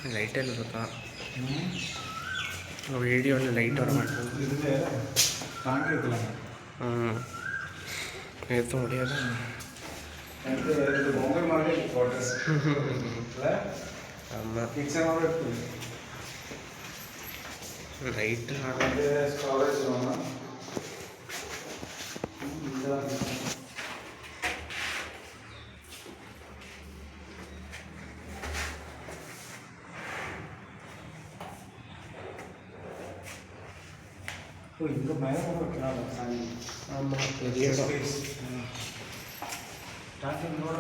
ಲೈಟಲ್ಲಿ ಇರುತ್ತಾ ವೀಡಿಯೋಲ್ಲಿ ಲೈಟ್ ವರ ಮಾಡ್ಕೊಂಡು ഇതിൻ്റെ ടാങ്ക് വെക്കില്ല എടുത്ത് മുടിയത് ബോംബെ മാർക്കറ്റ് ക്വാർട്ടേഴ്സ് അമ്മ കിച്ചൺ അവിടെ ലൈറ്റ് സ്റ്റോറേജ് വേണം இங்கே மேலே வைக்கலாம் சாமி ஆமாம் பெரிய இடம் ஸ்டார்டிங்கோட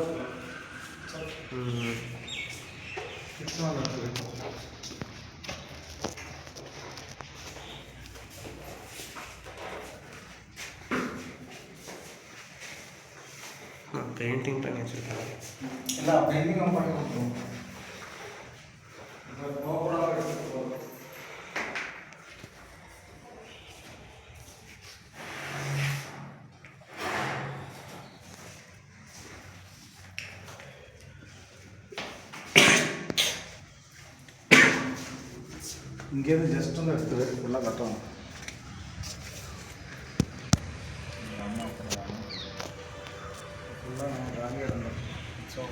பெயிண்டிங் பண்ணி வச்சுருக்காங்க இல்லை பெயிண்டிங் நம்ம பண்ணி கொடுத்துருவோம் இங்கேருந்து ஜஸ்ட் வந்து எடுத்து ஃபுல்லாக கட்டணும் ஃபுல்லாக நம்ம ஜாலியாக இருந்தோம் ஸோ